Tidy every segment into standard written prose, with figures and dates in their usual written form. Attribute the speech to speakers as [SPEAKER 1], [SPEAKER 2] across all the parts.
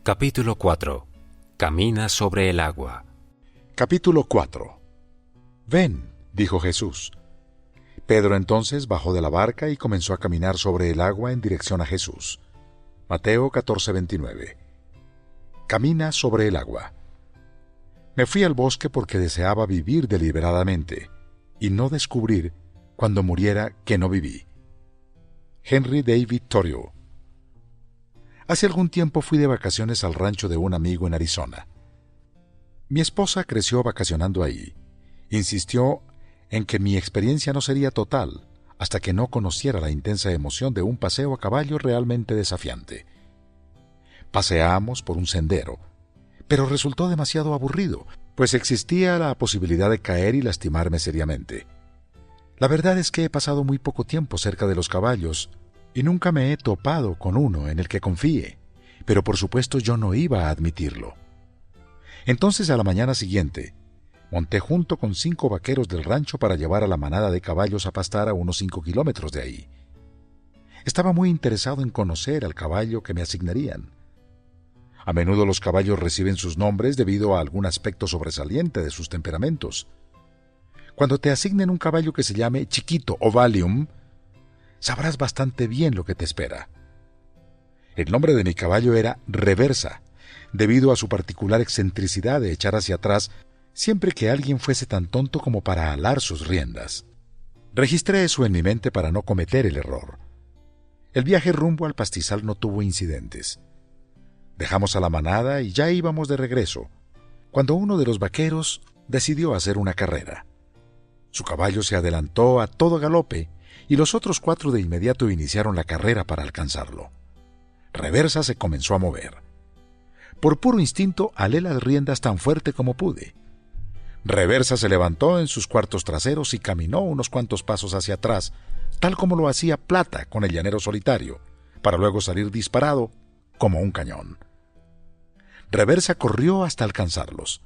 [SPEAKER 1] Capítulo 4. Camina sobre el agua.
[SPEAKER 2] Capítulo 4. Ven, dijo Jesús. Pedro entonces bajó de la barca y comenzó a caminar sobre el agua en dirección a Jesús. Mateo 14:29. Camina sobre el agua. Me fui al bosque porque deseaba vivir deliberadamente y no descubrir, cuando muriera, que no viví. Henry David Thoreau. Hace algún tiempo fui de vacaciones al rancho de un amigo en Arizona. Mi esposa creció vacacionando ahí. Insistió en que mi experiencia no sería total hasta que no conociera la intensa emoción de un paseo a caballo realmente desafiante. Paseamos por un sendero, pero resultó demasiado aburrido, pues existía la posibilidad de caer y lastimarme seriamente. La verdad es que he pasado muy poco tiempo cerca de los caballos y nunca me he topado con uno en el que confíe, pero por supuesto yo no iba a admitirlo. Entonces a la mañana siguiente, monté junto con 5 vaqueros del rancho para llevar a la manada de caballos a pastar a unos 5 kilómetros de ahí. Estaba muy interesado en conocer al caballo que me asignarían. A menudo los caballos reciben sus nombres debido a algún aspecto sobresaliente de sus temperamentos. Cuando te asignen un caballo que se llame Chiquito o Valium, sabrás bastante bien lo que te espera. El nombre de mi caballo era Reversa, debido a su particular excentricidad de echar hacia atrás siempre que alguien fuese tan tonto como para alar sus riendas. Registré eso en mi mente para no cometer el error. El viaje rumbo al pastizal no tuvo incidentes. Dejamos a la manada y ya íbamos de regreso, cuando uno de los vaqueros decidió hacer una carrera. Su caballo se adelantó a todo galope y los otros 4 de inmediato iniciaron la carrera para alcanzarlo. Reversa se comenzó a mover. Por puro instinto alé las riendas tan fuerte como pude. Reversa se levantó en sus cuartos traseros y caminó unos cuantos pasos hacia atrás, tal como lo hacía Plata con el llanero solitario, para luego salir disparado como un cañón. Reversa corrió hasta alcanzarlos.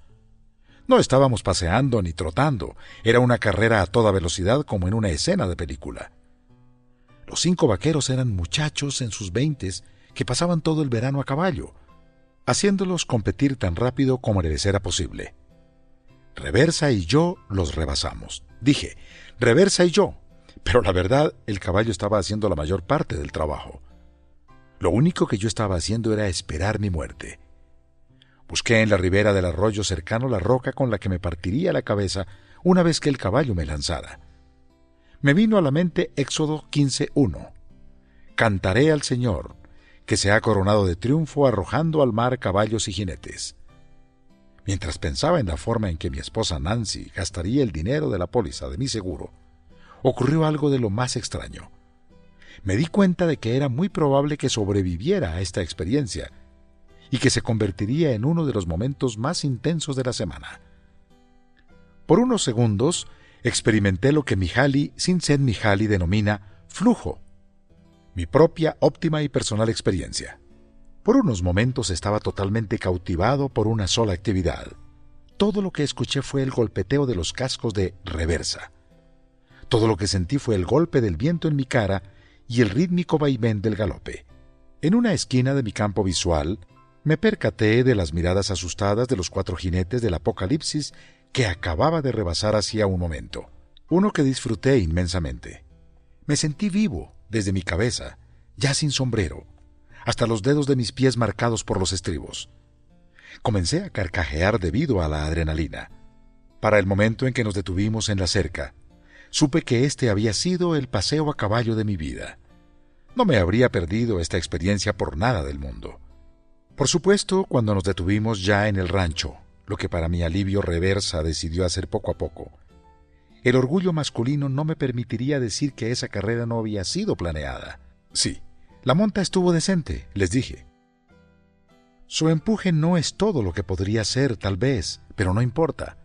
[SPEAKER 2] No estábamos paseando ni trotando, era una carrera a toda velocidad como en una escena de película. Los 5 vaqueros eran muchachos en sus 20s que pasaban todo el verano a caballo, haciéndolos competir tan rápido como les era posible. Reversa y yo los rebasamos. Dije, Reversa y yo, pero la verdad, el caballo estaba haciendo la mayor parte del trabajo. Lo único que yo estaba haciendo era esperar mi muerte. Busqué en la ribera del arroyo cercano la roca con la que me partiría la cabeza una vez que el caballo me lanzara. Me vino a la mente Éxodo 15:1. Cantaré al Señor, que se ha coronado de triunfo arrojando al mar caballos y jinetes. Mientras pensaba en la forma en que mi esposa Nancy gastaría el dinero de la póliza de mi seguro, ocurrió algo de lo más extraño. Me di cuenta de que era muy probable que sobreviviera a esta experiencia y que se convertiría en uno de los momentos más intensos de la semana. Por unos segundos, experimenté lo que Mihaly Csikszentmihalyi denomina flujo, mi propia óptima y personal experiencia. Por unos momentos estaba totalmente cautivado por una sola actividad. Todo lo que escuché fue el golpeteo de los cascos de Reversa. Todo lo que sentí fue el golpe del viento en mi cara y el rítmico vaivén del galope. En una esquina de mi campo visual, me percaté de las miradas asustadas de los 4 jinetes del Apocalipsis que acababa de rebasar hacía un momento. Uno que disfruté inmensamente. Me sentí vivo desde mi cabeza, ya sin sombrero, hasta los dedos de mis pies marcados por los estribos. Comencé a carcajear debido a la adrenalina. Para el momento en que nos detuvimos en la cerca, supe que este había sido el paseo a caballo de mi vida. No me habría perdido esta experiencia por nada del mundo. Por supuesto, cuando nos detuvimos ya en el rancho, lo que para mi alivio Reversa decidió hacer poco a poco, el orgullo masculino no me permitiría decir que esa carrera no había sido planeada. Sí, la monta estuvo decente, les dije. Su empuje no es todo lo que podría ser, tal vez, pero no importa.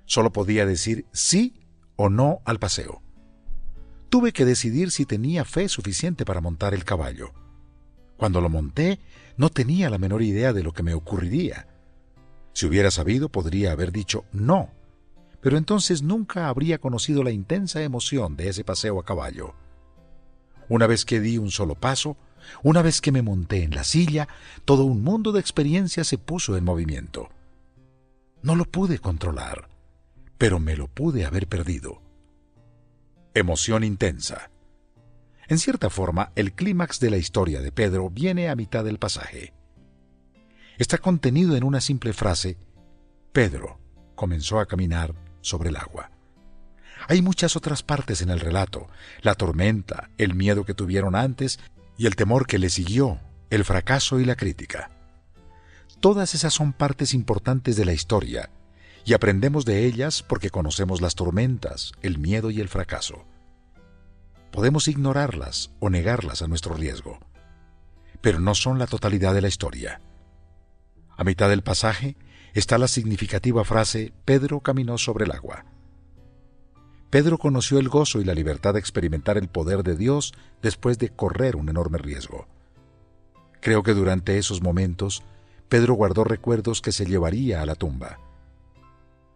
[SPEAKER 2] Solo podía decir sí o no al paseo. Tuve que decidir si tenía fe suficiente para montar el caballo. Cuando lo monté, no tenía la menor idea de lo que me ocurriría. Si hubiera sabido, podría haber dicho no, pero entonces nunca habría conocido la intensa emoción de ese paseo a caballo. Una vez que di un solo paso, Una vez que me monté en la silla, todo un mundo de experiencias se puso en movimiento. No lo pude controlar, pero me lo pude haber perdido. Emoción intensa. En cierta forma, el clímax de la historia de Pedro viene a mitad del pasaje. Está contenido en una simple frase: Pedro comenzó a caminar sobre el agua. Hay muchas otras partes en el relato: la tormenta, el miedo que tuvieron antes y el temor que le siguió, el fracaso y la crítica. Todas esas son partes importantes de la historia, y aprendemos de ellas porque conocemos las tormentas, el miedo y el fracaso. Podemos ignorarlas o negarlas a nuestro riesgo, pero no son la totalidad de la historia. A mitad del pasaje está la significativa frase: Pedro caminó sobre el agua. Pedro conoció el gozo y la libertad de experimentar el poder de Dios después de correr un enorme riesgo. Creo que durante esos momentos, Pedro guardó recuerdos que se llevaría a la tumba.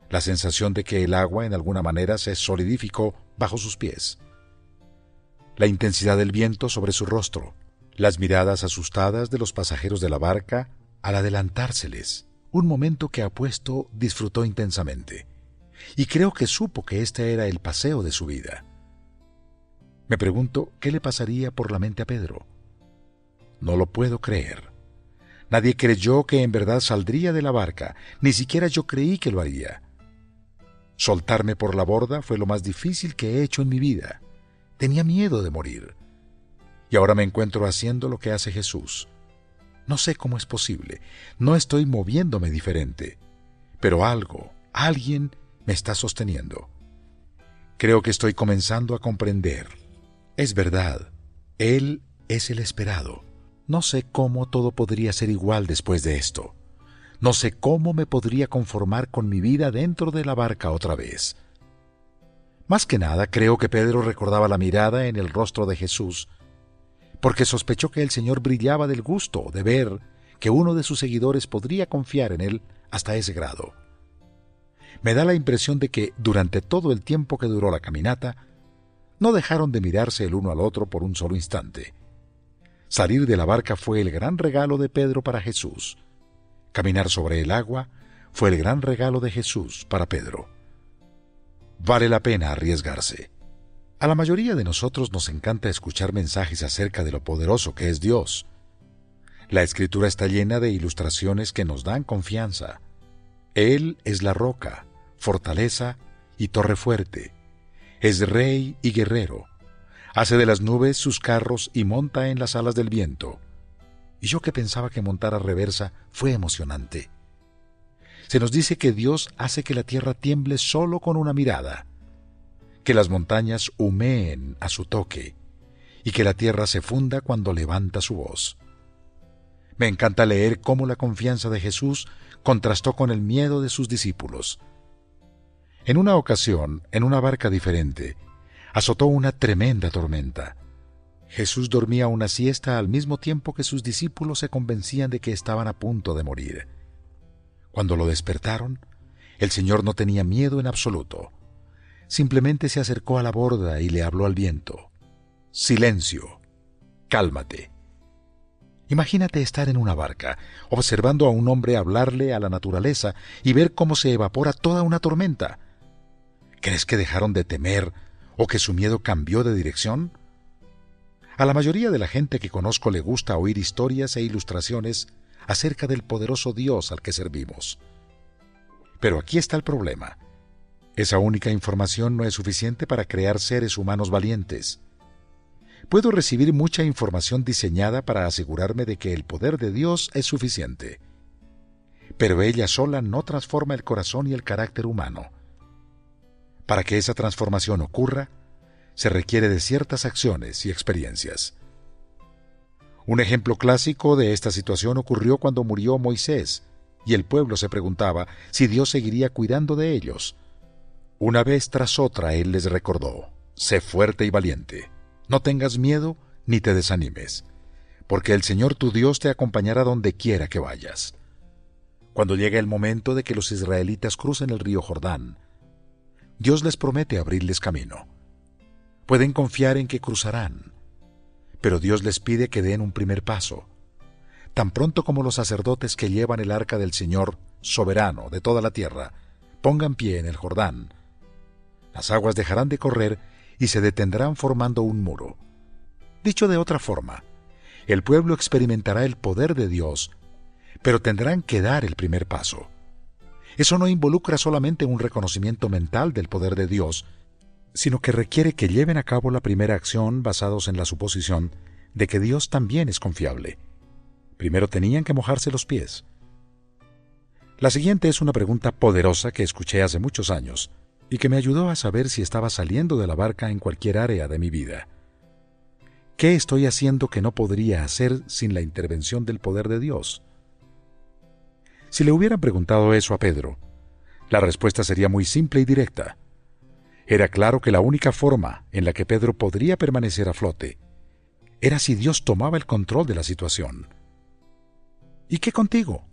[SPEAKER 2] La sensación de que el agua en alguna manera se solidificó bajo sus pies. La intensidad del viento sobre su rostro, las miradas asustadas de los pasajeros de la barca al adelantárseles, un momento que apuesto disfrutó intensamente, y creo que supo que este era el paseo de su vida. Me pregunto qué le pasaría por la mente a Pedro. No lo puedo creer. Nadie creyó que en verdad saldría de la barca, ni siquiera yo creí que lo haría. Soltarme por la borda fue lo más difícil que he hecho en mi vida. Tenía miedo de morir. Y ahora me encuentro haciendo lo que hace Jesús. No sé cómo es posible, no estoy moviéndome diferente, pero alguien me está sosteniendo. Creo que estoy comenzando a comprender. Es verdad, Él es el esperado. No sé cómo todo podría ser igual después de esto. No sé cómo me podría conformar con mi vida dentro de la barca otra vez. Más que nada, creo que Pedro recordaba la mirada en el rostro de Jesús, porque sospechó que el Señor brillaba del gusto de ver que uno de sus seguidores podría confiar en él hasta ese grado. Me da la impresión de que, durante todo el tiempo que duró la caminata, no dejaron de mirarse el uno al otro por un solo instante. Salir de la barca fue el gran regalo de Pedro para Jesús. Caminar sobre el agua fue el gran regalo de Jesús para Pedro. Vale la pena arriesgarse. A la mayoría de nosotros nos encanta escuchar mensajes acerca de lo poderoso que es Dios. La Escritura está llena de ilustraciones que nos dan confianza. Él es la roca, fortaleza y torre fuerte. Es rey y guerrero. Hace de las nubes sus carros y monta en las alas del viento. Y yo que pensaba que montar a reversa fue emocionante. Se nos dice que Dios hace que la tierra tiemble solo con una mirada, que las montañas humeen a su toque y que la tierra se funda cuando levanta su voz. Me encanta leer cómo la confianza de Jesús contrastó con el miedo de sus discípulos. En una ocasión, en una barca diferente, azotó una tremenda tormenta. Jesús dormía una siesta al mismo tiempo que sus discípulos se convencían de que estaban a punto de morir. Cuando lo despertaron, el Señor no tenía miedo en absoluto. Simplemente se acercó a la borda y le habló al viento. «Silencio, cálmate». Imagínate estar en una barca, observando a un hombre hablarle a la naturaleza y ver cómo se evapora toda una tormenta. ¿Crees que dejaron de temer o que su miedo cambió de dirección? A la mayoría de la gente que conozco le gusta oír historias e ilustraciones acerca del poderoso Dios al que servimos. Pero aquí está el problema. Esa única información no es suficiente para crear seres humanos valientes. Puedo recibir mucha información diseñada para asegurarme de que el poder de Dios es suficiente. Pero ella sola no transforma el corazón y el carácter humano. Para que esa transformación ocurra, se requiere de ciertas acciones y experiencias. Un ejemplo clásico de esta situación ocurrió cuando murió Moisés, y el pueblo se preguntaba si Dios seguiría cuidando de ellos. Una vez tras otra Él les recordó: «Sé fuerte y valiente, no tengas miedo ni te desanimes, porque el Señor tu Dios te acompañará donde quiera que vayas». Cuando llega el momento de que los israelitas crucen el río Jordán, Dios les promete abrirles camino. Pueden confiar en que cruzarán, pero Dios les pide que den un primer paso. Tan pronto como los sacerdotes que llevan el arca del Señor, soberano de toda la tierra, pongan pie en el Jordán, las aguas dejarán de correr y se detendrán formando un muro. Dicho de otra forma, el pueblo experimentará el poder de Dios, pero tendrán que dar el primer paso. Eso no involucra solamente un reconocimiento mental del poder de Dios, sino que requiere que lleven a cabo la primera acción basados en la suposición de que Dios también es confiable. Primero tenían que mojarse los pies. La siguiente es una pregunta poderosa que escuché hace muchos años y que me ayudó a saber si estaba saliendo de la barca en cualquier área de mi vida. ¿Qué estoy haciendo que no podría hacer sin la intervención del poder de Dios? Si le hubieran preguntado eso a Pedro, la respuesta sería muy simple y directa. Era claro que la única forma en la que Pedro podría permanecer a flote era si Dios tomaba el control de la situación. ¿Y qué contigo?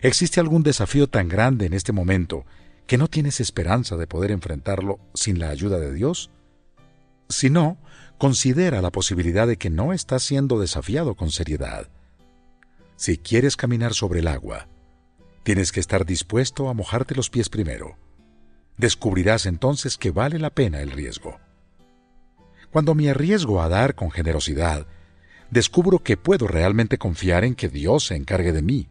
[SPEAKER 2] ¿Existe algún desafío tan grande en este momento que no tienes esperanza de poder enfrentarlo sin la ayuda de Dios? Si no, considera la posibilidad de que no estás siendo desafiado con seriedad. Si quieres caminar sobre el agua, tienes que estar dispuesto a mojarte los pies primero. Descubrirás entonces que vale la pena el riesgo. Cuando me arriesgo a dar con generosidad, descubro que puedo realmente confiar en que Dios se encargue de mí.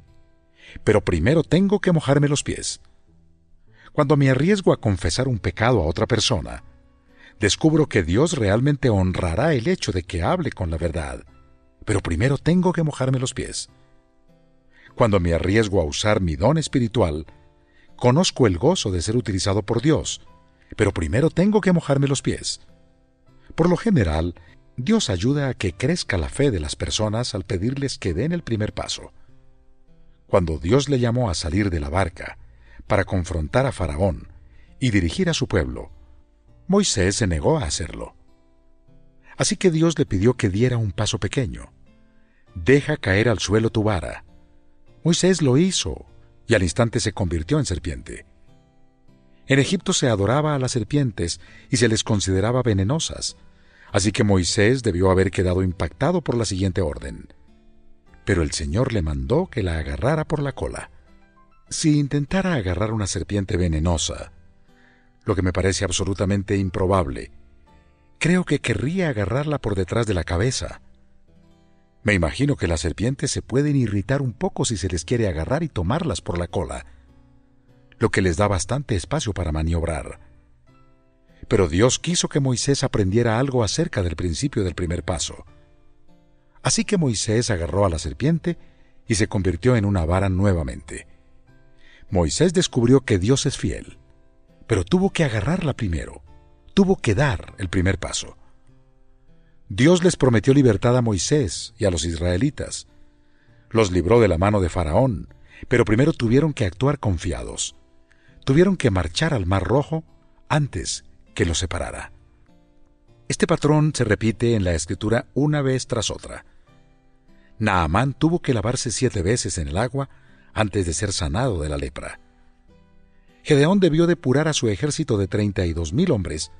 [SPEAKER 2] Pero primero tengo que mojarme los pies. Cuando me arriesgo a confesar un pecado a otra persona, descubro que Dios realmente honrará el hecho de que hable con la verdad. Pero primero tengo que mojarme los pies. Cuando me arriesgo a usar mi don espiritual, conozco el gozo de ser utilizado por Dios, pero primero tengo que mojarme los pies. Por lo general, Dios ayuda a que crezca la fe de las personas al pedirles que den el primer paso. Cuando Dios le llamó a salir de la barca para confrontar a Faraón y dirigir a su pueblo, Moisés se negó a hacerlo. Así que Dios le pidió que diera un paso pequeño. Deja caer al suelo tu vara. Moisés lo hizo y al instante se convirtió en serpiente. En Egipto se adoraba a las serpientes y se les consideraba venenosas, así que Moisés debió haber quedado impactado por la siguiente orden. Pero el Señor le mandó que la agarrara por la cola. Si intentara agarrar una serpiente venenosa, lo que me parece absolutamente improbable, creo que querría agarrarla por detrás de la cabeza. Me imagino que las serpientes se pueden irritar un poco si se les quiere agarrar y tomarlas por la cola, lo que les da bastante espacio para maniobrar. Pero Dios quiso que Moisés aprendiera algo acerca del principio del primer paso. Así que Moisés agarró a la serpiente y se convirtió en una vara nuevamente. Moisés descubrió que Dios es fiel, pero tuvo que agarrarla primero, tuvo que dar el primer paso. Dios les prometió libertad a Moisés y a los israelitas. Los libró de la mano de Faraón, pero primero tuvieron que actuar confiados. Tuvieron que marchar al Mar Rojo antes que los separara. Este patrón se repite en la Escritura una vez tras otra. Naamán tuvo que lavarse 7 veces en el agua antes de ser sanado de la lepra. Gedeón debió depurar a su ejército de 32,000 hombres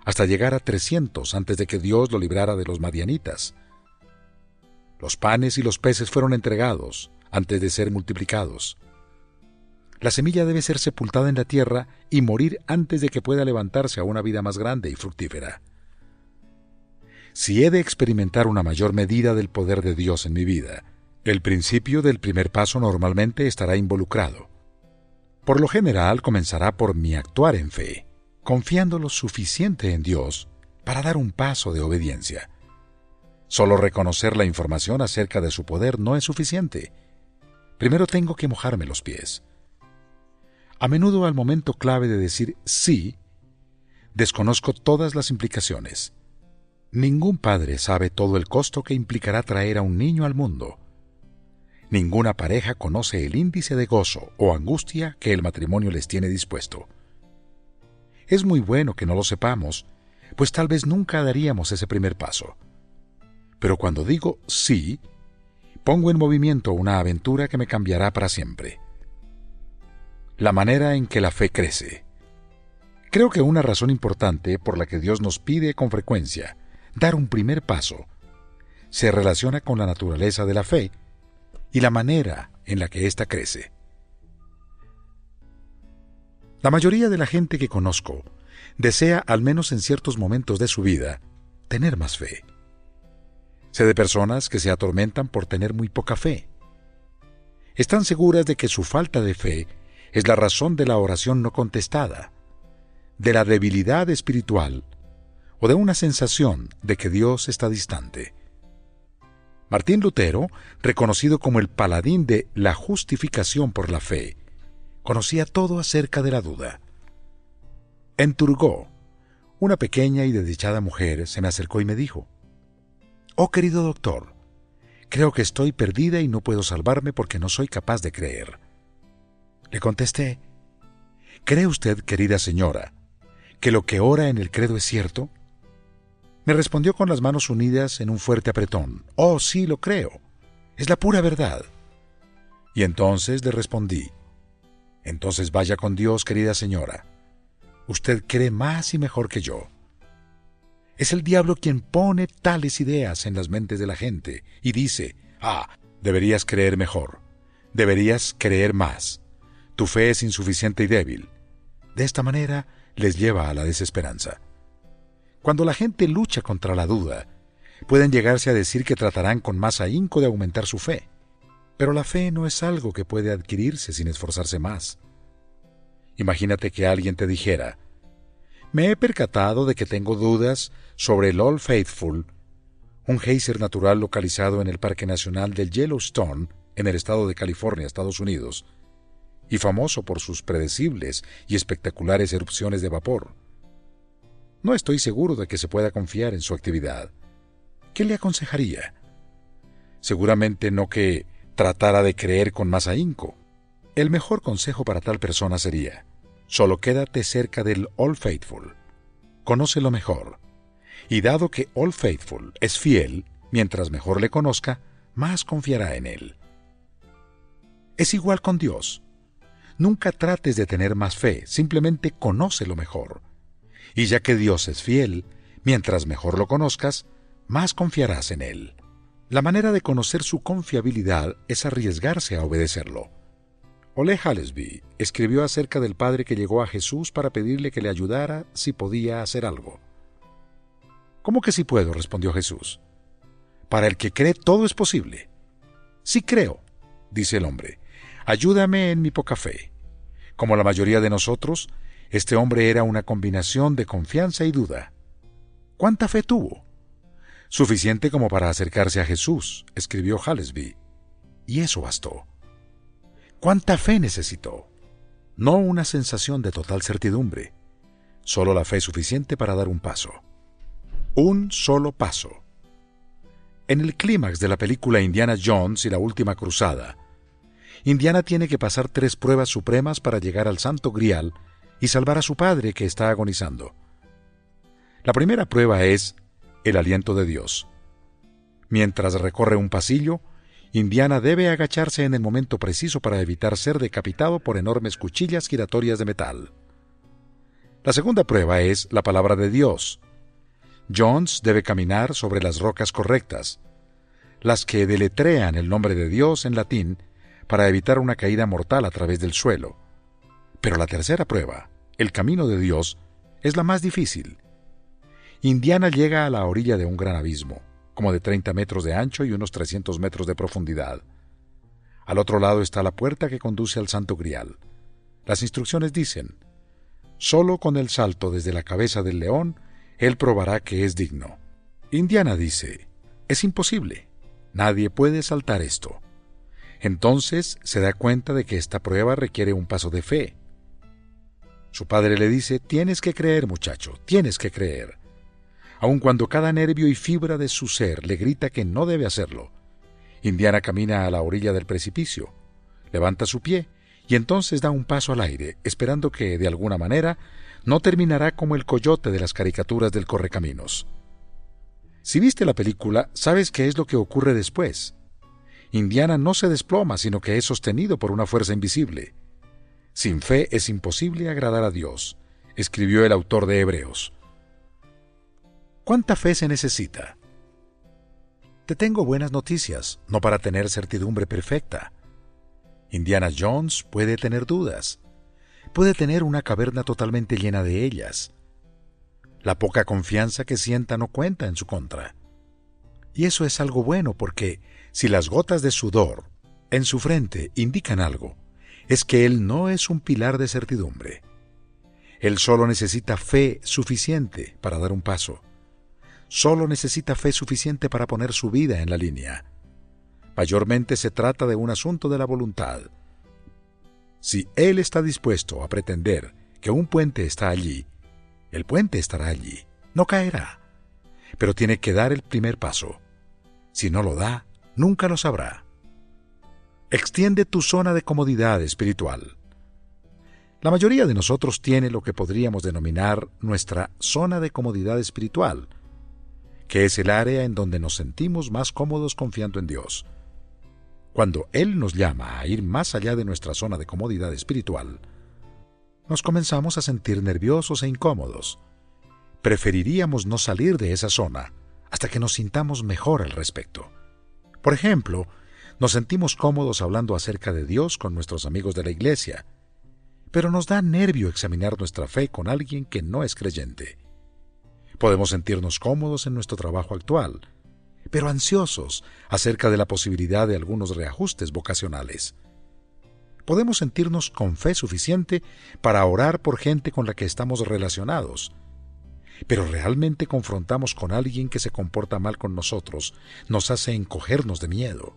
[SPEAKER 2] hasta llegar a 300 antes de que Dios lo librara de los madianitas. Los panes y los peces fueron entregados antes de ser multiplicados. La semilla debe ser sepultada en la tierra y morir antes de que pueda levantarse a una vida más grande y fructífera. Si he de experimentar una mayor medida del poder de Dios en mi vida, el principio del primer paso normalmente estará involucrado. Por lo general comenzará por mi actuar en fe, confiando lo suficiente en Dios para dar un paso de obediencia. Solo reconocer la información acerca de su poder no es suficiente. Primero tengo que mojarme los pies. A menudo al momento clave de decir sí, desconozco todas las implicaciones. Ningún padre sabe todo el costo que implicará traer a un niño al mundo. Ninguna pareja conoce el índice de gozo o angustia que el matrimonio les tiene dispuesto. Es muy bueno que no lo sepamos, pues tal vez nunca daríamos ese primer paso. Pero cuando digo sí, pongo en movimiento una aventura que me cambiará para siempre. La manera en que la fe crece. Creo que una razón importante por la que Dios nos pide con frecuencia dar un primer paso se relaciona con la naturaleza de la fe y la manera en la que ésta crece. La mayoría de la gente que conozco desea, al menos en ciertos momentos de su vida, tener más fe. Sé de personas que se atormentan por tener muy poca fe. Están seguras de que su falta de fe es la razón de la oración no contestada, de la debilidad espiritual o de una sensación de que Dios está distante. Martín Lutero, reconocido como el paladín de la justificación por la fe, conocía todo acerca de la duda. En Turgot, una pequeña y desdichada mujer se me acercó y me dijo: «Oh, querido doctor, creo que estoy perdida y no puedo salvarme porque no soy capaz de creer». Le contesté: «¿Cree usted, querida señora, que lo que ora en el credo es cierto?». Me respondió con las manos unidas en un fuerte apretón: «Oh, sí, lo creo. Es la pura verdad». Y entonces le respondí: «Entonces vaya con Dios, querida señora. Usted cree más y mejor que yo. Es el diablo quien pone tales ideas en las mentes de la gente y dice: deberías creer mejor, deberías creer más. Tu fe es insuficiente y débil». De esta manera les lleva a la desesperanza. Cuando la gente lucha contra la duda, pueden llegarse a decir que tratarán con más ahínco de aumentar su fe. Pero la fe no es algo que puede adquirirse sin esforzarse más. Imagínate que alguien te dijera: «Me he percatado de que tengo dudas sobre el Old Faithful, un geyser natural localizado en el Parque Nacional del Yellowstone, en el estado de California, Estados Unidos, y famoso por sus predecibles y espectaculares erupciones de vapor. No estoy seguro de que se pueda confiar en su actividad. ¿Qué le aconsejaría?». Seguramente no que tratara de creer con más ahínco. El mejor consejo para tal persona sería: solo quédate cerca del Old Faithful. Conócelo mejor. Y dado que Old Faithful es fiel, mientras mejor le conozca, más confiará en él. Es igual con Dios. Nunca trates de tener más fe, simplemente conócelo mejor. Y ya que Dios es fiel, mientras mejor lo conozcas, más confiarás en Él. La manera de conocer su confiabilidad es arriesgarse a obedecerlo. Ole Hallesby escribió acerca del padre que llegó a Jesús para pedirle que le ayudara si podía hacer algo. «¿Cómo que sí puedo?», respondió Jesús. «Para el que cree todo es posible». «Sí creo», dice el hombre. «Ayúdame en mi poca fe». Como la mayoría de nosotros, este hombre era una combinación de confianza y duda. ¿Cuánta fe tuvo? Suficiente como para acercarse a Jesús, escribió Hallesby. Y eso bastó. ¿Cuánta fe necesitó? No una sensación de total certidumbre, solo la fe suficiente para dar un paso. Un solo paso. En el clímax de la película Indiana Jones y la Última Cruzada, Indiana tiene que pasar 3 pruebas supremas para llegar al Santo Grial y salvar a su padre que está agonizando. La primera prueba es el aliento de Dios. Mientras recorre un pasillo, Indiana debe agacharse en el momento preciso para evitar ser decapitado por enormes cuchillas giratorias de metal. La segunda prueba es la palabra de Dios. Jones debe caminar sobre las rocas correctas, las que deletrean el nombre de Dios en latín para evitar una caída mortal a través del suelo. Pero la tercera prueba, el camino de Dios, es la más difícil. Indiana llega a la orilla de un gran abismo, como de 30 metros de ancho y unos 300 metros de profundidad. Al otro lado está la puerta que conduce al Santo Grial. Las instrucciones dicen: solo con el salto desde la cabeza del león, él probará que es digno. Indiana dice: es imposible, nadie puede saltar esto. Entonces se da cuenta de que esta prueba requiere un paso de fe. Su padre le dice: tienes que creer, muchacho, tienes que creer. Aun cuando cada nervio y fibra de su ser le grita que no debe hacerlo. Indiana camina a la orilla del precipicio, levanta su pie y entonces da un paso al aire, esperando que, de alguna manera, no terminará como el coyote de las caricaturas del Correcaminos. Si viste la película, sabes qué es lo que ocurre después. Indiana no se desploma, sino que es sostenido por una fuerza invisible. Sin fe es imposible agradar a Dios, escribió el autor de Hebreos. ¿Cuánta fe se necesita? Te tengo buenas noticias, no para tener certidumbre perfecta. Indiana Jones puede tener dudas. Puede tener una caverna totalmente llena de ellas. La poca confianza que sienta no cuenta en su contra. Y eso es algo bueno porque si las gotas de sudor en su frente indican algo, es que él no es un pilar de certidumbre. Él solo necesita fe suficiente para dar un paso. Solo necesita fe suficiente para poner su vida en la línea. Mayormente se trata de un asunto de la voluntad. Si él está dispuesto a pretender que un puente está allí, el puente estará allí, no caerá. Pero tiene que dar el primer paso. Si no lo da, nunca lo sabrá. Extiende tu zona de comodidad espiritual. La mayoría de nosotros tiene lo que podríamos denominar nuestra zona de comodidad espiritual, que es el área en donde nos sentimos más cómodos confiando en Dios. Cuando Él nos llama a ir más allá de nuestra zona de comodidad espiritual, nos comenzamos a sentir nerviosos e incómodos. Preferiríamos no salir de esa zona hasta que nos sintamos mejor al respecto. Por ejemplo, nos sentimos cómodos hablando acerca de Dios con nuestros amigos de la iglesia, pero nos da nervio examinar nuestra fe con alguien que no es creyente. Podemos sentirnos cómodos en nuestro trabajo actual, pero ansiosos acerca de la posibilidad de algunos reajustes vocacionales. Podemos sentirnos con fe suficiente para orar por gente con la que estamos relacionados, pero realmente confrontamos con alguien que se comporta mal con nosotros, nos hace encogernos de miedo.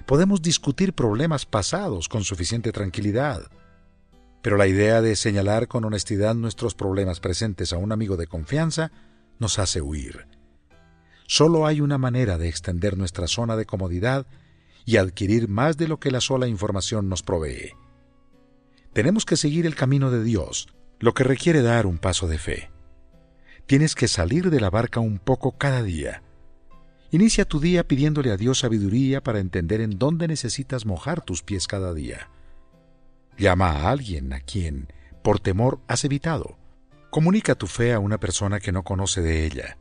[SPEAKER 2] Podemos discutir problemas pasados con suficiente tranquilidad, pero la idea de señalar con honestidad nuestros problemas presentes a un amigo de confianza nos hace huir. Solo hay una manera de extender nuestra zona de comodidad y adquirir más de lo que la sola información nos provee. Tenemos que seguir el camino de Dios, lo que requiere dar un paso de fe. Tienes que salir de la barca un poco cada día. Inicia tu día pidiéndole a Dios sabiduría para entender en dónde necesitas mojar tus pies cada día. Llama a alguien a quien, por temor, has evitado. Comunica tu fe a una persona que no conoce de ella.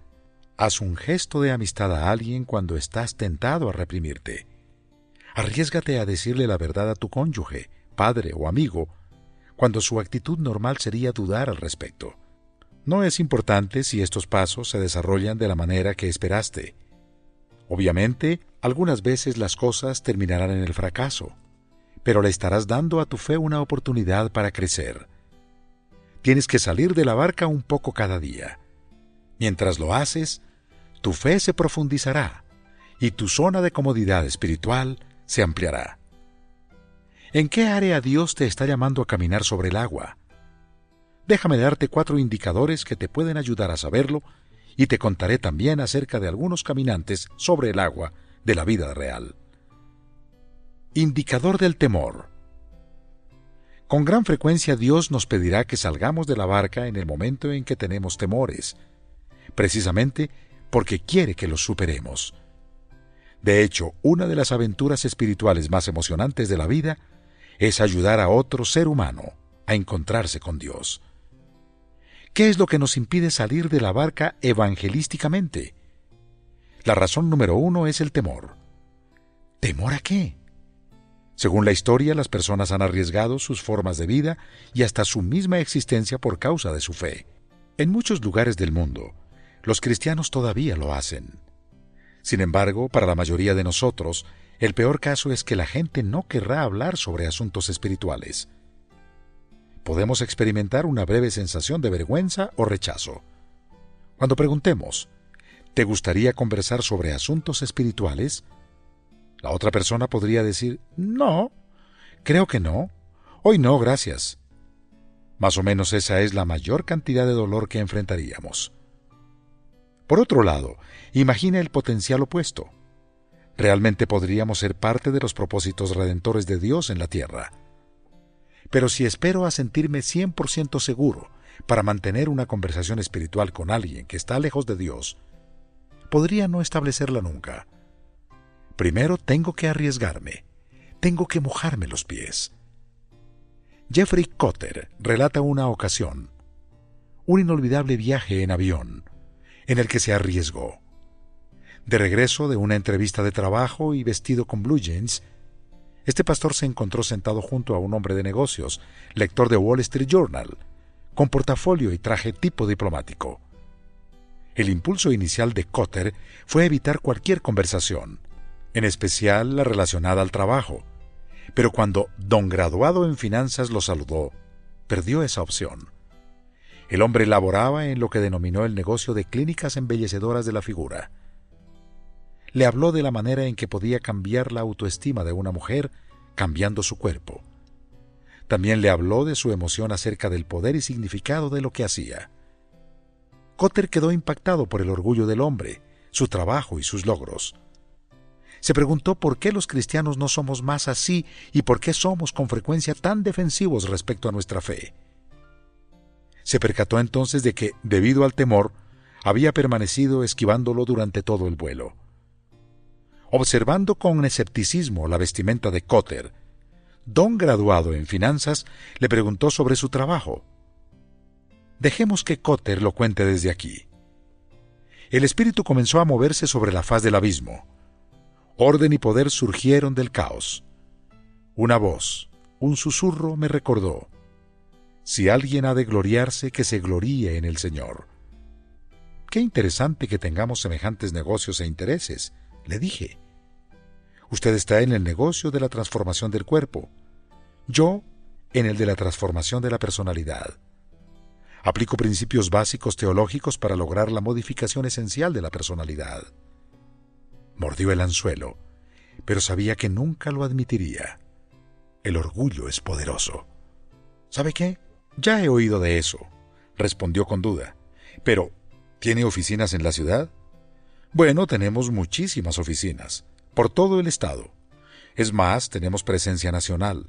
[SPEAKER 2] Haz un gesto de amistad a alguien cuando estás tentado a reprimirte. Arriésgate a decirle la verdad a tu cónyuge, padre o amigo, cuando su actitud normal sería dudar al respecto. No es importante si estos pasos se desarrollan de la manera que esperaste. Obviamente, algunas veces las cosas terminarán en el fracaso, pero le estarás dando a tu fe una oportunidad para crecer. Tienes que salir de la barca un poco cada día. Mientras lo haces, tu fe se profundizará y tu zona de comodidad espiritual se ampliará. ¿En qué área Dios te está llamando a caminar sobre el agua? Déjame darte 4 indicadores que te pueden ayudar a saberlo y te contaré también acerca de algunos caminantes sobre el agua de la vida real. Indicador del temor. Con gran frecuencia Dios nos pedirá que salgamos de la barca en el momento en que tenemos temores, precisamente porque quiere que los superemos. De hecho, una de las aventuras espirituales más emocionantes de la vida es ayudar a otro ser humano a encontrarse con Dios. ¿Qué es lo que nos impide salir de la barca evangelísticamente? La razón número 1 es el temor. ¿Temor a qué? Según la historia, las personas han arriesgado sus formas de vida y hasta su misma existencia por causa de su fe. En muchos lugares del mundo, los cristianos todavía lo hacen. Sin embargo, para la mayoría de nosotros, el peor caso es que la gente no querrá hablar sobre asuntos espirituales. Podemos experimentar una breve sensación de vergüenza o rechazo. Cuando preguntemos, ¿te gustaría conversar sobre asuntos espirituales?, la otra persona podría decir, no, creo que no, hoy no, gracias. Más o menos esa es la mayor cantidad de dolor que enfrentaríamos. Por otro lado, imagina el potencial opuesto. Realmente podríamos ser parte de los propósitos redentores de Dios en la tierra. Pero si espero a sentirme 100% seguro para mantener una conversación espiritual con alguien que está lejos de Dios, podría no establecerla nunca. Primero tengo que arriesgarme, tengo que mojarme los pies. Jeffrey Cotter relata una ocasión, un inolvidable viaje en avión, en el que se arriesgó. De regreso de una entrevista de trabajo y vestido con blue jeans, este pastor se encontró sentado junto a un hombre de negocios, lector de Wall Street Journal, con portafolio y traje tipo diplomático. El impulso inicial de Cotter fue evitar cualquier conversación, en especial la relacionada al trabajo, pero cuando don graduado en finanzas lo saludó, perdió esa opción. El hombre laboraba en lo que denominó el negocio de clínicas embellecedoras de la figura. Le habló de la manera en que podía cambiar la autoestima de una mujer cambiando su cuerpo. También le habló de su emoción acerca del poder y significado de lo que hacía. Cotter quedó impactado por el orgullo del hombre, su trabajo y sus logros. Se preguntó por qué los cristianos no somos más así y por qué somos con frecuencia tan defensivos respecto a nuestra fe. Se percató entonces de que, debido al temor, había permanecido esquivándolo durante todo el vuelo. Observando con escepticismo la vestimenta de Cotter, don graduado en finanzas le preguntó sobre su trabajo. Dejemos que Cotter lo cuente desde aquí. El espíritu comenzó a moverse sobre la faz del abismo. Orden y poder surgieron del caos. Una voz, un susurro me recordó: si alguien ha de gloriarse, que se gloríe en el Señor. Qué interesante que tengamos semejantes negocios e intereses, le dije. Usted está en el negocio de la transformación del cuerpo. Yo en el de la transformación de la personalidad. Aplico principios básicos teológicos para lograr la modificación esencial de la personalidad. Mordió el anzuelo, pero sabía que nunca lo admitiría. El orgullo es poderoso. ¿Sabe qué? Ya he oído de eso, respondió con duda. Pero, ¿tiene oficinas en la ciudad? Bueno, tenemos muchísimas oficinas, por todo el estado. Es más, tenemos presencia nacional.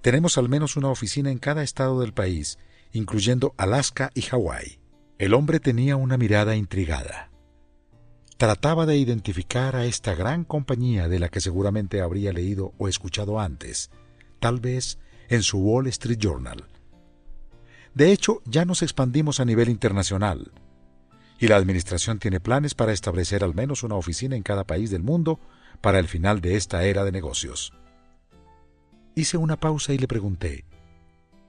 [SPEAKER 2] Tenemos al menos una oficina en cada estado del país, incluyendo Alaska y Hawái. El hombre tenía una mirada intrigada. Trataba de identificar a esta gran compañía de la que seguramente habría leído o escuchado antes, tal vez en su Wall Street Journal. De hecho, ya nos expandimos a nivel internacional, y la administración tiene planes para establecer al menos una oficina en cada país del mundo para el final de esta era de negocios. Hice una pausa y le pregunté: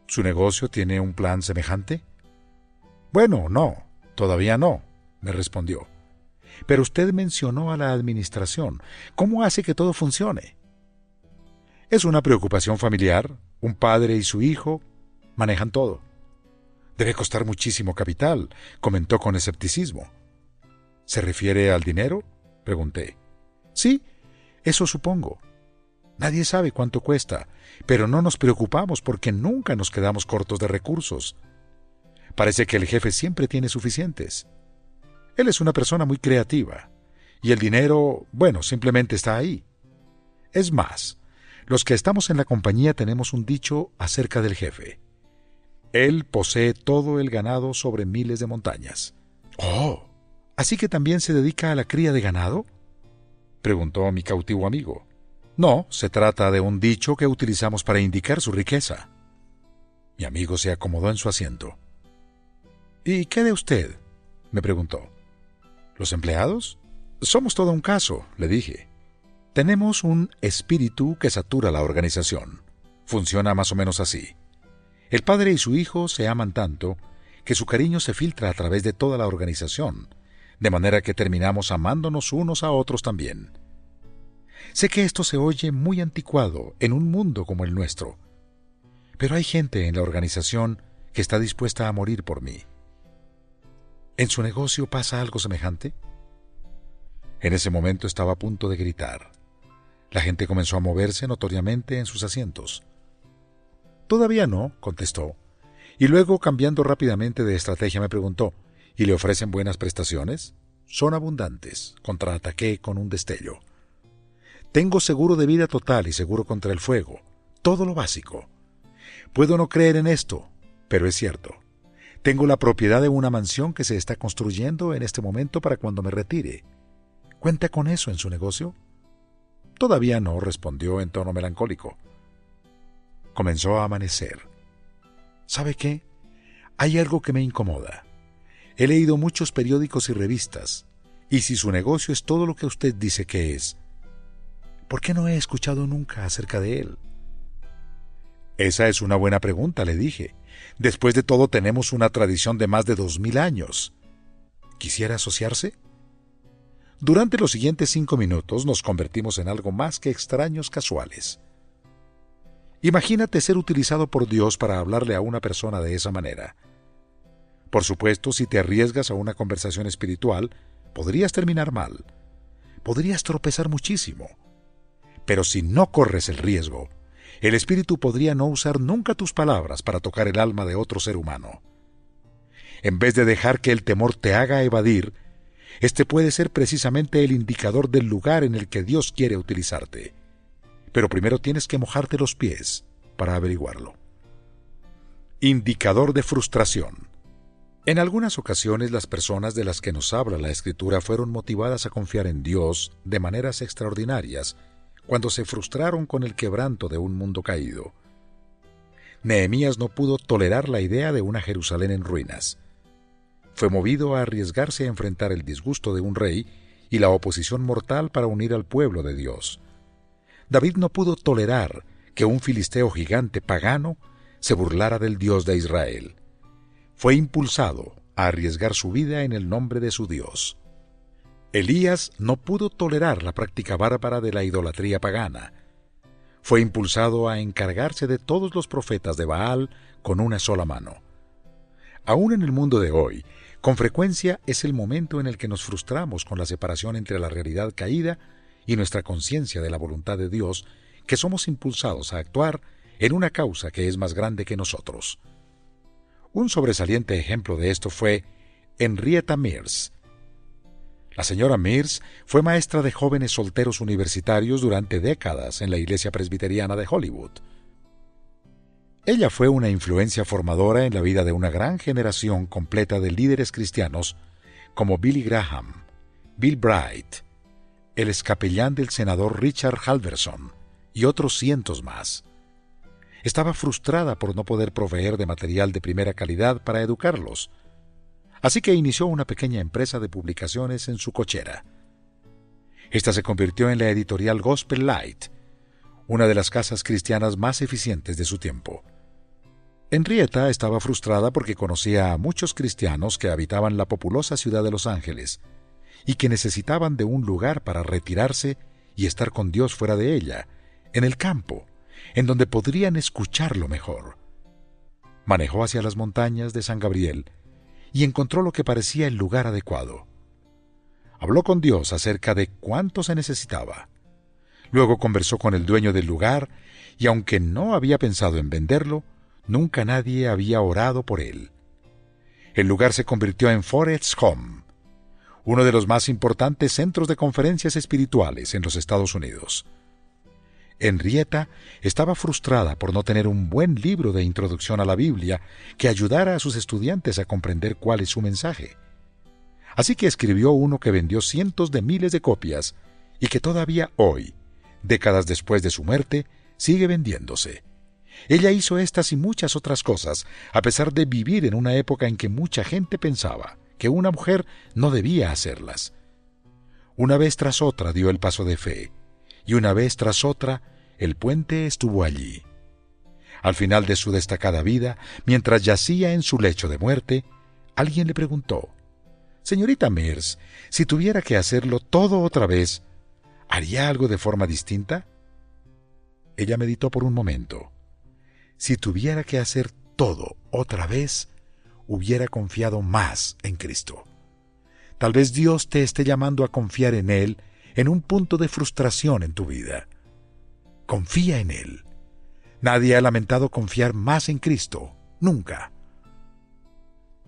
[SPEAKER 2] ¿su negocio tiene un plan semejante? Bueno, no, todavía no, me respondió. Pero usted mencionó a la administración. ¿Cómo hace que todo funcione? Es una preocupación familiar. Un padre y su hijo manejan todo. Debe costar muchísimo capital, comentó con escepticismo. ¿Se refiere al dinero?, pregunté. Sí, eso supongo. Nadie sabe cuánto cuesta, pero no nos preocupamos porque nunca nos quedamos cortos de recursos. Parece que el jefe siempre tiene suficientes. Él es una persona muy creativa, y el dinero, bueno, simplemente está ahí. Es más, los que estamos en la compañía tenemos un dicho acerca del jefe. Él posee todo el ganado sobre miles de montañas. ¡Oh! ¿Así que también se dedica a la cría de ganado?, preguntó mi cautivo amigo. No, se trata de un dicho que utilizamos para indicar su riqueza. Mi amigo se acomodó en su asiento. ¿Y qué de usted?, me preguntó. ¿Los empleados? Somos todo un caso, le dije. Tenemos un espíritu que satura la organización. Funciona más o menos así. El padre y su hijo se aman tanto que su cariño se filtra a través de toda la organización, de manera que terminamos amándonos unos a otros también. Sé que esto se oye muy anticuado en un mundo como el nuestro, pero hay gente en la organización que está dispuesta a morir por mí. ¿En su negocio pasa algo semejante? En ese momento estaba a punto de gritar. La gente comenzó a moverse notoriamente en sus asientos. Todavía no, contestó, y luego, cambiando rápidamente de estrategia, me preguntó: ¿y le ofrecen buenas prestaciones? Son abundantes, contraataqué con un destello. Tengo seguro de vida total y seguro contra el fuego, todo lo básico. Puedo no creer en esto, pero es cierto. Tengo la propiedad de una mansión que se está construyendo en este momento para cuando me retire. ¿Cuenta con eso en su negocio? Todavía no, respondió en tono melancólico. Comenzó a amanecer. ¿Sabe qué? Hay algo que me incomoda. He leído muchos periódicos y revistas. Y si su negocio es todo lo que usted dice que es, ¿por qué no he escuchado nunca acerca de él? Esa es una buena pregunta, le dije. Después de todo, tenemos una tradición de más de 2000 años. ¿Quisiera asociarse? Durante los siguientes 5 minutos nos convertimos en algo más que extraños casuales. Imagínate ser utilizado por Dios para hablarle a una persona de esa manera. Por supuesto, si te arriesgas a una conversación espiritual, podrías terminar mal. Podrías tropezar muchísimo. Pero si no corres el riesgo, el Espíritu podría no usar nunca tus palabras para tocar el alma de otro ser humano. En vez de dejar que el temor te haga evadir, este puede ser precisamente el indicador del lugar en el que Dios quiere utilizarte. Pero primero tienes que mojarte los pies para averiguarlo. Indicador de frustración. En algunas ocasiones las personas de las que nos habla la Escritura fueron motivadas a confiar en Dios de maneras extraordinarias cuando se frustraron con el quebranto de un mundo caído. Nehemías no pudo tolerar la idea de una Jerusalén en ruinas. Fue movido a arriesgarse a enfrentar el disgusto de un rey y la oposición mortal para unir al pueblo de Dios. David no pudo tolerar que un filisteo gigante pagano se burlara del Dios de Israel. Fue impulsado a arriesgar su vida en el nombre de su Dios. Elías no pudo tolerar la práctica bárbara de la idolatría pagana. Fue impulsado a encargarse de todos los profetas de Baal con una sola mano. Aún en el mundo de hoy, con frecuencia es el momento en el que nos frustramos con la separación entre la realidad caída y nuestra conciencia de la voluntad de Dios, que somos impulsados a actuar en una causa que es más grande que nosotros. Un sobresaliente ejemplo de esto fue Henrietta Mears. La señora Mears fue maestra de jóvenes solteros universitarios durante décadas en la iglesia presbiteriana de Hollywood. Ella fue una influencia formadora en la vida de una gran generación completa de líderes cristianos como Billy Graham, Bill Bright, el excapellán del senador Richard Halverson y otros cientos más. Estaba frustrada por no poder proveer de material de primera calidad para educarlos, así que inició una pequeña empresa de publicaciones en su cochera. Esta se convirtió en la editorial Gospel Light, una de las casas cristianas más eficientes de su tiempo. Henrietta estaba frustrada porque conocía a muchos cristianos que habitaban la populosa ciudad de Los Ángeles y que necesitaban de un lugar para retirarse y estar con Dios fuera de ella, en el campo, en donde podrían escucharlo mejor. Manejó hacia las montañas de San Gabriel y encontró lo que parecía el lugar adecuado. Habló con Dios acerca de cuánto se necesitaba. Luego conversó con el dueño del lugar y aunque no había pensado en venderlo, nunca nadie había orado por él. El lugar se convirtió en Forest Home, uno de los más importantes centros de conferencias espirituales en los Estados Unidos. Henrietta estaba frustrada por no tener un buen libro de introducción a la Biblia que ayudara a sus estudiantes a comprender cuál es su mensaje. Así que escribió uno que vendió cientos de miles de copias y que todavía hoy, décadas después de su muerte, sigue vendiéndose. Ella hizo estas y muchas otras cosas, a pesar de vivir en una época en que mucha gente pensaba que una mujer no debía hacerlas. Una vez tras otra dio el paso de fe, y una vez tras otra el puente estuvo allí. Al final de su destacada vida, mientras yacía en su lecho de muerte, alguien le preguntó: «Señorita Mears, si tuviera que hacerlo todo otra vez, ¿haría algo de forma distinta?» Ella meditó por un momento. Si tuviera que hacer todo otra vez, hubiera confiado más en Cristo. Tal vez Dios te esté llamando a confiar en Él en un punto de frustración en tu vida. Confía en Él. Nadie ha lamentado confiar más en Cristo, nunca.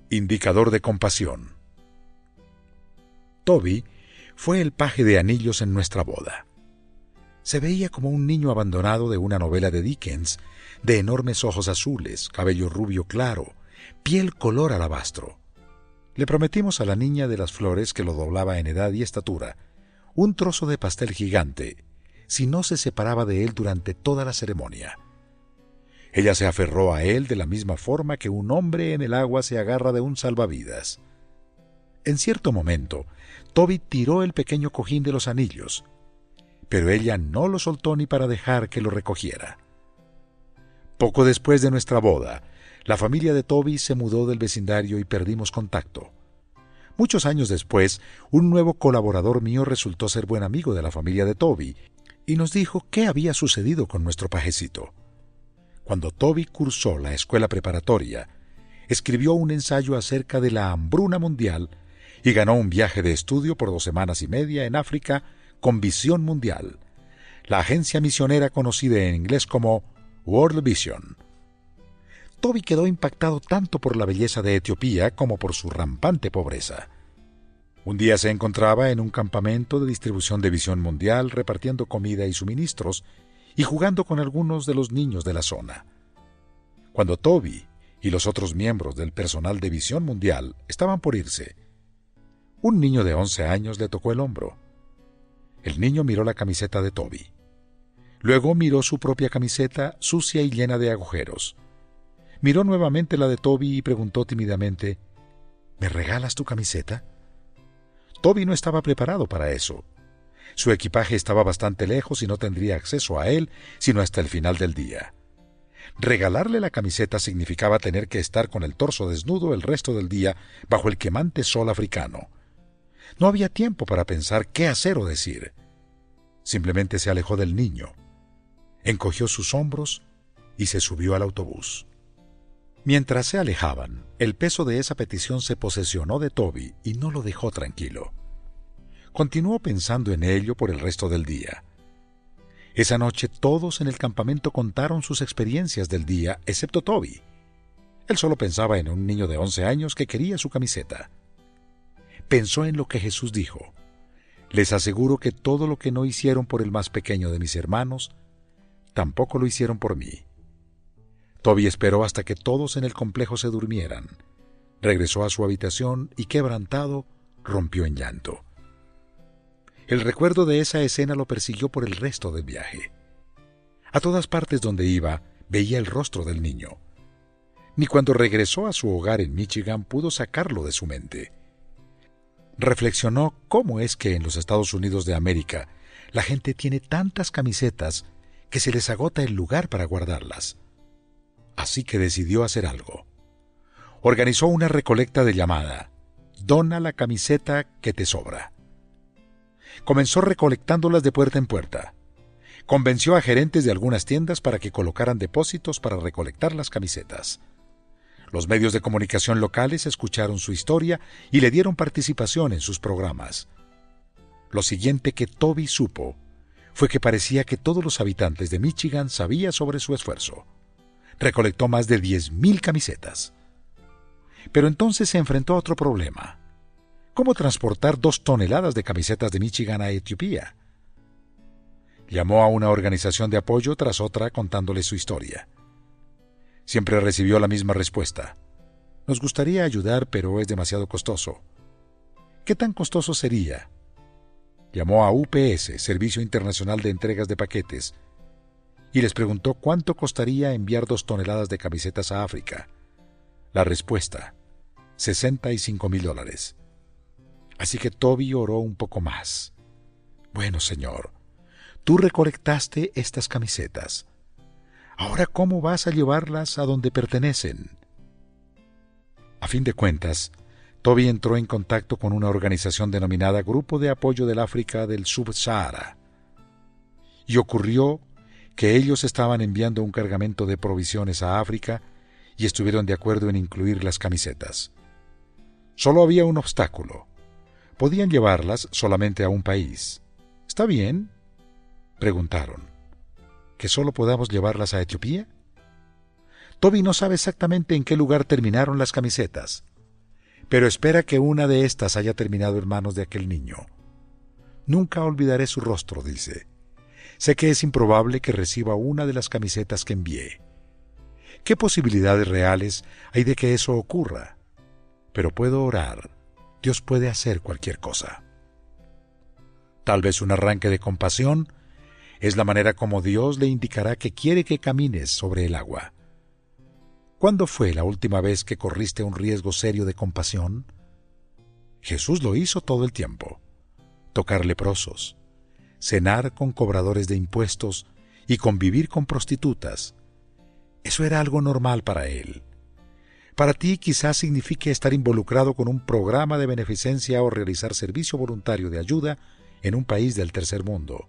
[SPEAKER 2] Indicador de compasión. Toby fue el paje de anillos en nuestra boda. Se veía como un niño abandonado de una novela de Dickens, de enormes ojos azules, cabello rubio claro, piel color alabastro. Le prometimos a la niña de las flores que lo doblaba en edad y estatura un trozo de pastel gigante si no se separaba de él durante toda la ceremonia. Ella se aferró a él de la misma forma que un hombre en el agua se agarra de un salvavidas. En cierto momento, Toby tiró el pequeño cojín de los anillos, pero ella no lo soltó ni para dejar que lo recogiera. Poco después de nuestra boda, la familia de Toby se mudó del vecindario y perdimos contacto. Muchos años después, un nuevo colaborador mío resultó ser buen amigo de la familia de Toby y nos dijo qué había sucedido con nuestro pajecito. Cuando Toby cursó la escuela preparatoria, escribió un ensayo acerca de la hambruna mundial y ganó un viaje de estudio por 2 semanas y media en África con Visión Mundial, la agencia misionera conocida en inglés como World Vision. Toby quedó impactado tanto por la belleza de Etiopía como por su rampante pobreza. Un día se encontraba en un campamento de distribución de Visión Mundial repartiendo comida y suministros y jugando con algunos de los niños de la zona. Cuando Toby y los otros miembros del personal de Visión Mundial estaban por irse, un niño de 11 años le tocó el hombro. El niño miró la camiseta de Toby. Luego miró su propia camiseta sucia y llena de agujeros. Miró nuevamente la de Toby y preguntó tímidamente, ¿me regalas tu camiseta? Toby no estaba preparado para eso. Su equipaje estaba bastante lejos y no tendría acceso a él sino hasta el final del día. Regalarle la camiseta significaba tener que estar con el torso desnudo el resto del día bajo el quemante sol africano. No había tiempo para pensar qué hacer o decir. Simplemente se alejó del niño, encogió sus hombros y se subió al autobús. Mientras se alejaban, el peso de esa petición se posesionó de Toby y no lo dejó tranquilo. Continuó pensando en ello por el resto del día. Esa noche todos en el campamento contaron sus experiencias del día, excepto Toby. Él solo pensaba en un niño de 11 años que quería su camiseta. Pensó en lo que Jesús dijo: les aseguro que todo lo que no hicieron por el más pequeño de mis hermanos, tampoco lo hicieron por mí. Toby esperó hasta que todos en el complejo se durmieran. Regresó a su habitación y, quebrantado, rompió en llanto. El recuerdo de esa escena lo persiguió por el resto del viaje. A todas partes donde iba, veía el rostro del niño. Ni cuando regresó a su hogar en Michigan pudo sacarlo de su mente. Reflexionó cómo es que en los Estados Unidos de América la gente tiene tantas camisetas que se les agota el lugar para guardarlas. Así que decidió hacer algo. Organizó una recolecta de llamada: «Dona la camiseta que te sobra». Comenzó recolectándolas de puerta en puerta. Convenció a gerentes de algunas tiendas para que colocaran depósitos para recolectar las camisetas. Los medios de comunicación locales escucharon su historia y le dieron participación en sus programas. Lo siguiente que Toby supo fue que parecía que todos los habitantes de Michigan sabían sobre su esfuerzo. Recolectó más de 10,000 camisetas. Pero entonces se enfrentó a otro problema: ¿cómo transportar 2 toneladas de camisetas de Michigan a Etiopía? Llamó a una organización de apoyo tras otra contándole su historia. Siempre recibió la misma respuesta: nos gustaría ayudar, pero es demasiado costoso. ¿Qué tan costoso sería? Llamó a UPS, Servicio Internacional de Entregas de Paquetes, y les preguntó cuánto costaría enviar 2 toneladas de camisetas a África. La respuesta: $65,000. Así que Toby oró un poco más. Bueno, Señor, tú recolectaste estas camisetas. Ahora, ¿cómo vas a llevarlas a donde pertenecen? A fin de cuentas, Toby entró en contacto con una organización denominada Grupo de Apoyo del África del Sub-Sahara. Y ocurrió que ellos estaban enviando un cargamento de provisiones a África y estuvieron de acuerdo en incluir las camisetas. Solo había un obstáculo: podían llevarlas solamente a un país. ¿Está bien?, preguntaron. ¿Que solo podamos llevarlas a Etiopía? Toby no sabe exactamente en qué lugar terminaron las camisetas, pero espera que una de estas haya terminado en manos de aquel niño. Nunca olvidaré su rostro, dice. Sé que es improbable que reciba una de las camisetas que envié. ¿Qué posibilidades reales hay de que eso ocurra? Pero puedo orar. Dios puede hacer cualquier cosa. Tal vez un arranque de compasión es la manera como Dios le indicará que quiere que camines sobre el agua. ¿Cuándo fue la última vez que corriste un riesgo serio de compasión? Jesús lo hizo todo el tiempo. Tocar leprosos, cenar con cobradores de impuestos y convivir con prostitutas. Eso era algo normal para él. Para ti quizás signifique estar involucrado con un programa de beneficencia o realizar servicio voluntario de ayuda en un país del tercer mundo.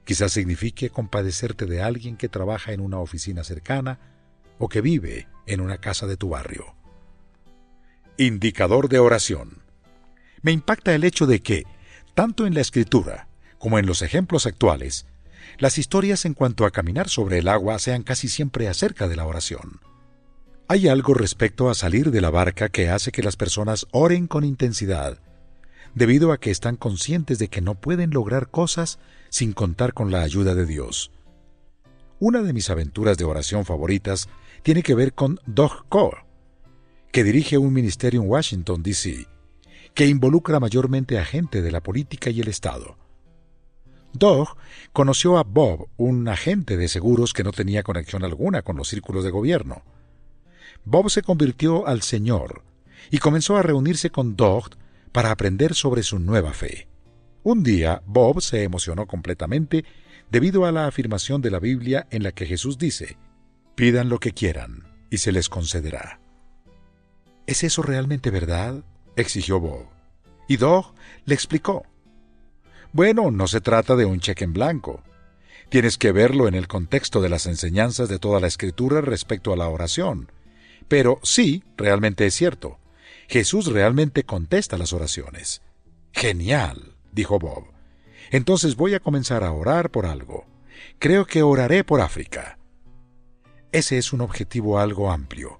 [SPEAKER 2] Quizás signifique compadecerte de alguien que trabaja en una oficina cercana o que vive en una casa de tu barrio. Indicador de oración. Me impacta el hecho de que, tanto en la Escritura como en los ejemplos actuales, las historias en cuanto a caminar sobre el agua sean casi siempre acerca de la oración. Hay algo respecto a salir de la barca que hace que las personas oren con intensidad, debido a que están conscientes de que no pueden lograr cosas sin contar con la ayuda de Dios. Una de mis aventuras de oración favoritas tiene que ver con Doug Core, que dirige un ministerio en Washington, D.C., que involucra mayormente a gente de la política y el Estado. Doug conoció a Bob, un agente de seguros que no tenía conexión alguna con los círculos de gobierno. Bob se convirtió al Señor y comenzó a reunirse con Doug para aprender sobre su nueva fe. Un día, Bob se emocionó completamente debido a la afirmación de la Biblia en la que Jesús dice: «Pidan lo que quieran y se les concederá». ¿Es eso realmente verdad?, exigió Bob. Y Doug le explicó: «Bueno, no se trata de un cheque en blanco. Tienes que verlo en el contexto de las enseñanzas de toda la Escritura respecto a la oración. Pero sí, realmente es cierto. Jesús realmente contesta las oraciones». «Genial», dijo Bob. «Entonces voy a comenzar a orar por algo. Creo que oraré por África». Ese es un objetivo algo amplio.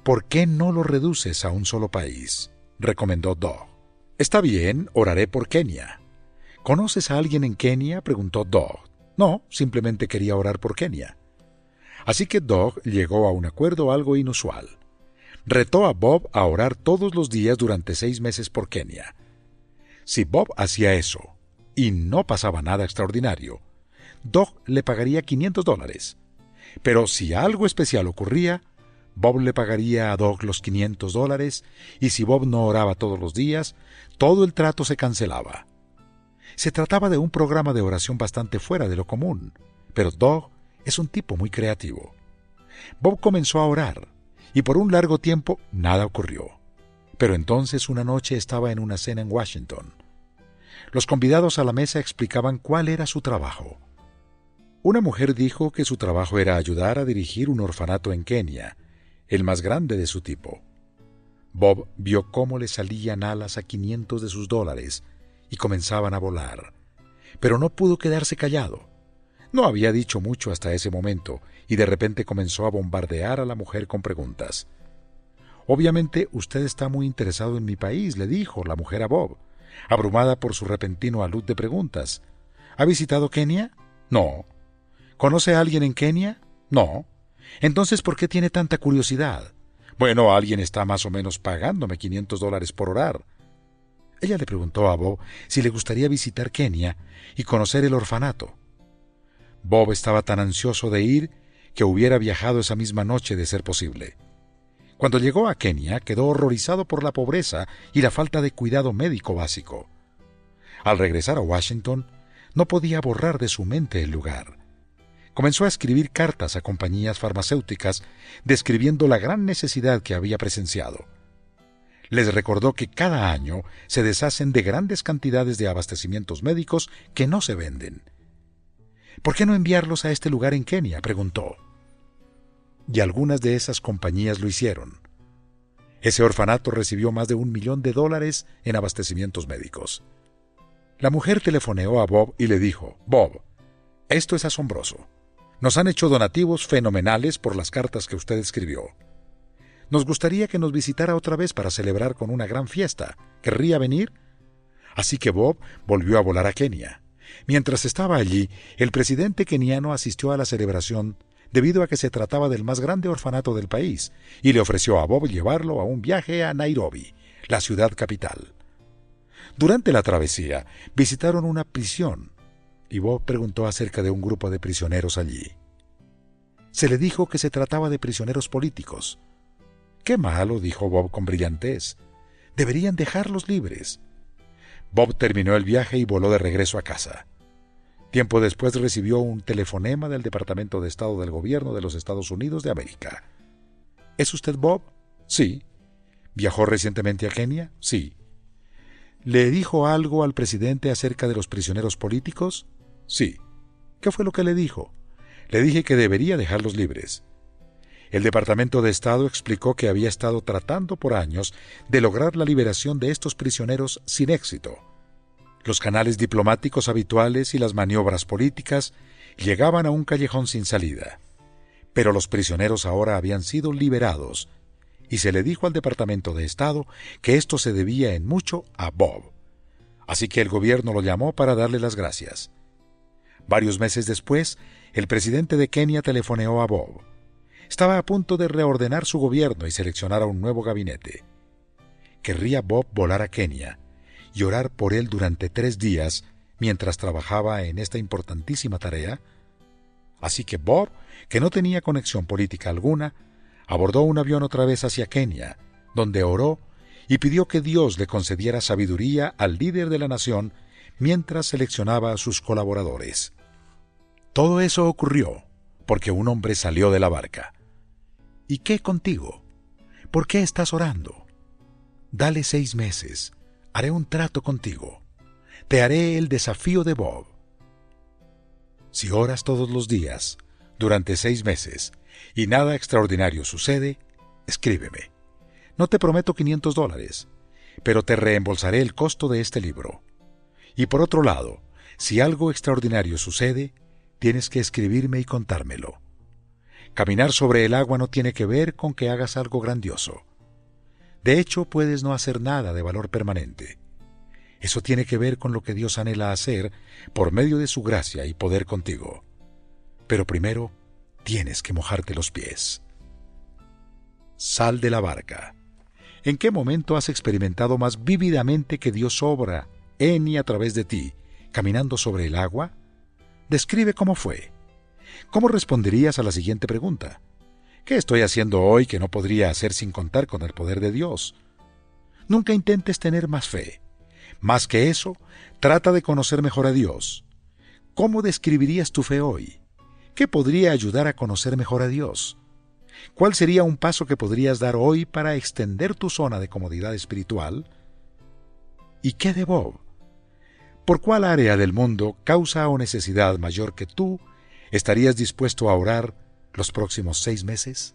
[SPEAKER 2] ¿Por qué no lo reduces a un solo país?, recomendó Doug. «Está bien, oraré por Kenia». «¿Conoces a alguien en Kenia?», preguntó Doug. «No, simplemente quería orar por Kenia». Así que Doug llegó a un acuerdo algo inusual. Retó a Bob a orar todos los días durante 6 meses por Kenia. Si Bob hacía eso y no pasaba nada extraordinario, Doug le pagaría $500. Pero si algo especial ocurría, Bob le pagaría a Doug los $500, y si Bob no oraba todos los días, todo el trato se cancelaba. Se trataba de un programa de oración bastante fuera de lo común, pero Doug es un tipo muy creativo. Bob comenzó a orar, y por un largo tiempo nada ocurrió. Pero entonces una noche estaba en una cena en Washington. Los convidados a la mesa explicaban cuál era su trabajo. Una mujer dijo que su trabajo era ayudar a dirigir un orfanato en Kenia, el más grande de su tipo. Bob vio cómo le salían alas a $500 de sus dólares y comenzaban a volar, pero no pudo quedarse callado. No había dicho mucho hasta ese momento, y de repente comenzó a bombardear a la mujer con preguntas. «Obviamente usted está muy interesado en mi país», le dijo la mujer a Bob, abrumada por su repentino alud de preguntas. «¿Ha visitado Kenia?». «No». «¿Conoce a alguien en Kenia?». «No». «Entonces, ¿por qué tiene tanta curiosidad?». «Bueno, alguien está más o menos pagándome $500 por orar». Ella le preguntó a Bob si le gustaría visitar Kenia y conocer el orfanato. Bob estaba tan ansioso de ir que hubiera viajado esa misma noche de ser posible. Cuando llegó a Kenia, quedó horrorizado por la pobreza y la falta de cuidado médico básico. Al regresar a Washington, no podía borrar de su mente el lugar. Comenzó a escribir cartas a compañías farmacéuticas describiendo la gran necesidad que había presenciado. Les recordó que cada año se deshacen de grandes cantidades de abastecimientos médicos que no se venden. «¿Por qué no enviarlos a este lugar en Kenia?», preguntó. Y algunas de esas compañías lo hicieron. Ese orfanato recibió más de $1 millón en abastecimientos médicos. La mujer telefoneó a Bob y le dijo: «Bob, esto es asombroso. Nos han hecho donativos fenomenales por las cartas que usted escribió. Nos gustaría que nos visitara otra vez para celebrar con una gran fiesta. ¿Querría venir?». Así que Bob volvió a volar a Kenia. Mientras estaba allí, el presidente keniano asistió a la celebración debido a que se trataba del más grande orfanato del país, y le ofreció a Bob llevarlo a un viaje a Nairobi, la ciudad capital. Durante la travesía, visitaron una prisión, y Bob preguntó acerca de un grupo de prisioneros allí. Se le dijo que se trataba de prisioneros políticos. «Qué malo», dijo Bob con brillantez. Deberían dejarlos libres. Bob terminó el viaje y voló de regreso a casa. Tiempo después recibió un telefonema del Departamento de Estado del Gobierno de los Estados Unidos de América. ¿Es usted Bob? Sí. ¿Viajó recientemente a Kenia? Sí. ¿Le dijo algo al presidente acerca de los prisioneros políticos? Sí. ¿Qué fue lo que le dijo? Le dije que debería dejarlos libres. El Departamento de Estado explicó que había estado tratando por años de lograr la liberación de estos prisioneros sin éxito. Los canales diplomáticos habituales y las maniobras políticas llegaban a un callejón sin salida. Pero los prisioneros ahora habían sido liberados, y se le dijo al Departamento de Estado que esto se debía en mucho a Bob. Así que el gobierno lo llamó para darle las gracias. Varios meses después, el presidente de Kenia telefoneó a Bob. Estaba a punto de reordenar su gobierno y seleccionar a un nuevo gabinete. ¿Querría Bob volar a Kenia y orar por él durante 3 días mientras trabajaba en esta importantísima tarea? Así que Bob, que no tenía conexión política alguna, abordó un avión otra vez hacia Kenia, donde oró y pidió que Dios le concediera sabiduría al líder de la nación mientras seleccionaba a sus colaboradores. Todo eso ocurrió porque un hombre salió de la barca. ¿Y qué contigo? ¿Por qué estás orando? Dale 6 meses. Haré un trato contigo. Te haré el desafío de Bob. Si oras todos los días, durante 6 meses, y nada extraordinario sucede, escríbeme. No te prometo $500, pero te reembolsaré el costo de este libro. Y por otro lado, si algo extraordinario sucede, tienes que escribirme y contármelo. Caminar sobre el agua no tiene que ver con que hagas algo grandioso. De hecho, puedes no hacer nada de valor permanente. Eso tiene que ver con lo que Dios anhela hacer por medio de su gracia y poder contigo. Pero primero, tienes que mojarte los pies. Sal de la barca. ¿En qué momento has experimentado más vívidamente que Dios obra en y a través de ti, caminando sobre el agua? Describe cómo fue. ¿Cómo responderías a la siguiente pregunta? ¿Qué estoy haciendo hoy que no podría hacer sin contar con el poder de Dios? Nunca intentes tener más fe. Más que eso, trata de conocer mejor a Dios. ¿Cómo describirías tu fe hoy? ¿Qué podría ayudar a conocer mejor a Dios? ¿Cuál sería un paso que podrías dar hoy para extender tu zona de comodidad espiritual? ¿Y qué de Bob? ¿Por cuál área del mundo, causa o necesidad mayor que tú estarías dispuesto a orar los próximos 6 meses?